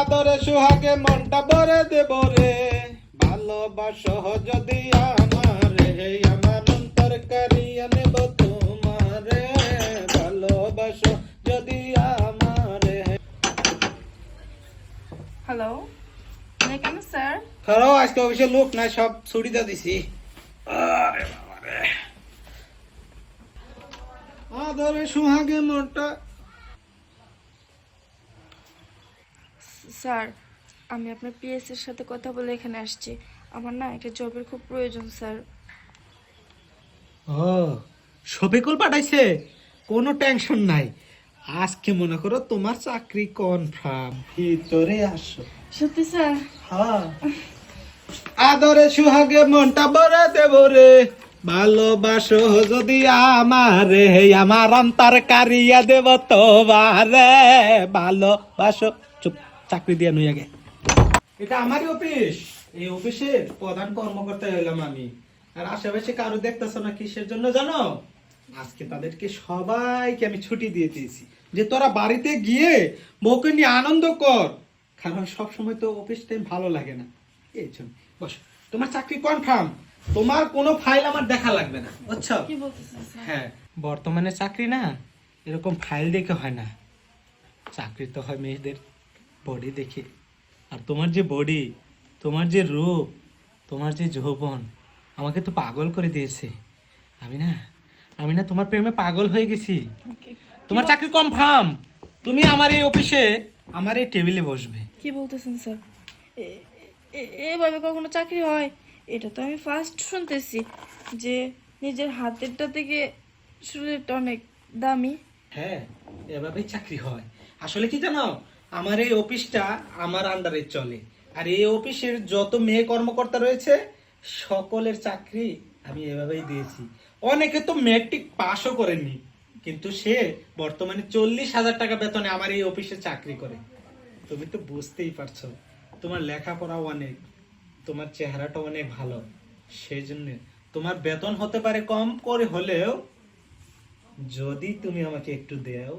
আদরে সুহাগে মনটা ভরে দেব রে, ভালোবাসো যদি আমারে, আমার অন্তর কারিয়া নেব তোমারে, ভালোবাসো যদি আমারে। হ্যালো, মে কেন স্যার? খারাপ, আজকে অফিসে লোক নাই, সব ছুটিতে দিছি। আদরে সুহাগে মনটা। স্যার, আমি আপনার পিএস এর সাথে কথা বলে এখানে আসছি। আমার না একটা জবের খুব প্রয়োজন স্যার। ও, শফিকুল পাঠাইছে, কোনো টেনশন নাই। আজকে মনে করো তোমার চাকরি কনফার্ম। ভিতরে আসো। সত্যি স্যার? হ্যাঁ। আদরে সুহাগে মনটা ভরে দেব রে, ভালোবাসো যদি আমারে, আমার অন্তর কারিয়া দেব তোমারে, ভালোবাসো। চুপ, চাকরি দিয়ে নই আগে। এটা আমারই অফিস, এই অফিসের প্রধান কর্মকর্তা হইলাম আমি। আর আশেপাশে কারো দেখতেছো না, কিসের জন্য জানো? আজকে তাদেরকে সবাইকে আমি ছুটি দিয়ে দিয়েছি, যে তোরা বাড়িতে গিয়ে বউকে নিয়ে আনন্দ কর, কারণ সবসময় তো অফিস টাইম ভালো লাগে না। এই জন্য বস, তোমার চাকরি কনফার্ম, তোমার কোনো ফাইল আমার দেখা লাগবে না, বুঝছো? কি বলতেছেন স্যার? হ্যাঁ, বর্তমানে চাকরি না এরকম ফাইল দেখে হয় না, চাকরি তো হয় মেয়েদের বডি দেখে। আর তোমার যে বডি, তোমার যে রূপ, তোমার যে যৌবন আমাকে তো পাগল করে দিয়েছে। আমি না তোমার প্রেমে পাগল হয়ে গেছি। তোমার চাকরি কনফার্ম, তুমি আমার এই অফিসে আমার এই টেবিলে বসবে। কি বলতেছেন স্যার? এভাবে কখনো চাকরি হয়? এটা তো আমি ফার্স্ট শুনতেছি যে নিজের হাতেরটা থেকে শরীরটা অনেক দামি। হ্যাঁ, এভাবেই চাকরি হয়। আসলে কি জানো, আমার এই অফিসটা আমার আন্ডারে চলে, আর এই অফিসের যত মেয়ে কর্মকর্তা রয়েছে সকলের চাকরি আমি এভাবেই দিয়েছি। অনেকে তো মেট্রিক পাশও করেনি, কিন্তু সে বর্তমানে 40,000 টাকা বেতনে আমার এই অফিসে চাকরি করে। তুমি তো বুঝতেই পারছো, তোমার লেখাপড়া অনেক, তোমার চেহারাটা অনেক ভালো, সেই জন্য তোমার বেতন হতে পারে কম করে হলেও, যদি তুমি আমাকে একটু দেও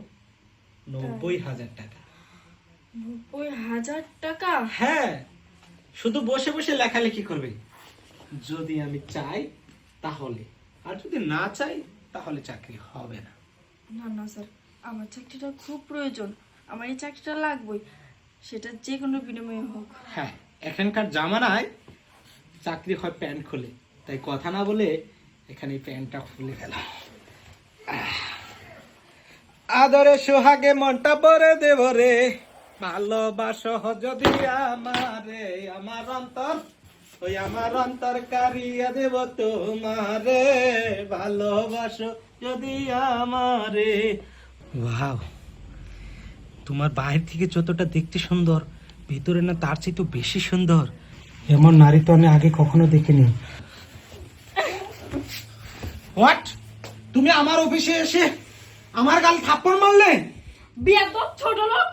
90,000 টাকা। 90,000 টাকা? হ্যাঁ, শুধু বসে বসে লেখালেখি করবে, যদি আমি চাই তাহলে, আর যদি না চাই তাহলে চাকরি হবে না। না না স্যার, আমার চাকরিটা খুব প্রয়োজন, আমার এই চাকরিটা লাগবেই, সেটা যে কোনো বিনিময়ে হোক। হ্যাঁ, এখানকার জামানায় চাকরি হয় প্যান্ট খুলে, তাই কথা না বলে এখানে প্যান্টটা খুলে ফেলা। আদরে সোহাগে মনটা ভরে দেব রে, ভালোবাসো যদি আমারে, আমার অন্তর, ওই আমার অন্তর কারিয়া দেব তোমারে, ভালোবাসো যদি আমারে। ওয়াও, তোমার বাইরে থেকে যতটা দেখতে সুন্দর, ভিতরে না তার চেয়ে তো বেশি সুন্দর। এমন নারী তো আমি আগে কখনো দেখিনি। হোয়াট, তুমি আমার অফিসে এসে আমার গাল থাপ্পড় মারলে? বিয়াদব ছোট লোক!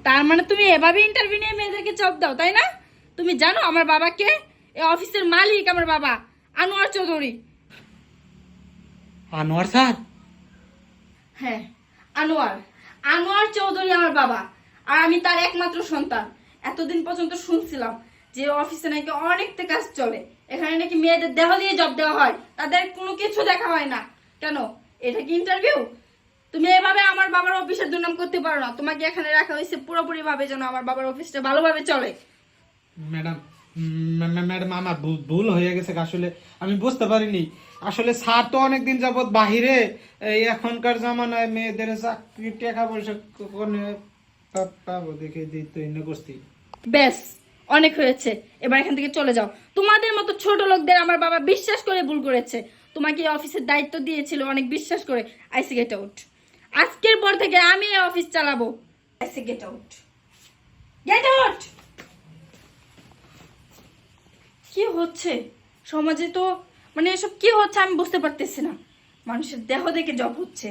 তার মানে তুমি এভাবে ইন্টারভিউ নিয়ে মেয়েদেরকে জব দাও, তাই না? তুমি জানো আমার বাবা কে? এই অফিসের মালিক আমার বাবা, আনোয়ার চৌধুরী। আনোয়ার স্যার? হ্যাঁ, আনোয়ার আনোয়ার চৌধুরী আমার বাবা, আর আমি তার একমাত্র সন্তান। এতদিন পর্যন্ত শুনছিলাম যে অফিসে নাকি অনেকটা কাজ চলে, এখানে নাকি মেয়েদের দেহ দিয়ে জব দেওয়া হয়, তাদের কোনো কিছু দেখা হয় না। কেন, এটা কি ইন্টারভিউ? তুমি এভাবে আমার বাবার অফিসের দুর্নাম করতে পারো না। তোমাকে এখানে রাখা হয়েছে পুরোপুরি ভাবে যেন আমার বাবার অফিসটা ভালোভাবে চলে। ম্যাডাম, ম্যাডাম আমার ভুল হয়ে গেছে, আসলে আমি বুঝতে পারিনি। আসলে স্যার তো অনেকদিন যাবত বাহিরে, এই এখনকার জামানায় মেয়েদের চাকরি টাকা পয়সা পাবো দেখে দিতে করছি। ব্যাস, অনেক হয়েছে, এবার এখান থেকে চলে যাও। তোমাদের মতো ছোট লোকদের আমার বাবা বিশ্বাস করে ভুল করেছে। তোমাকে এই অফিসের দায়িত্ব দিয়েছিল অনেক বিশ্বাস করে। আইসি গেট আউট। আজকের পর থেকে আমি এই অফিস চালাবো। আইসি গেট আউট, গেট আউট। কি হচ্ছে সমাজে? তো মানে এসব কি হচ্ছে আমি বুঝতে পারতেছি না। মানুষের দেহ দেখে জব হচ্ছে।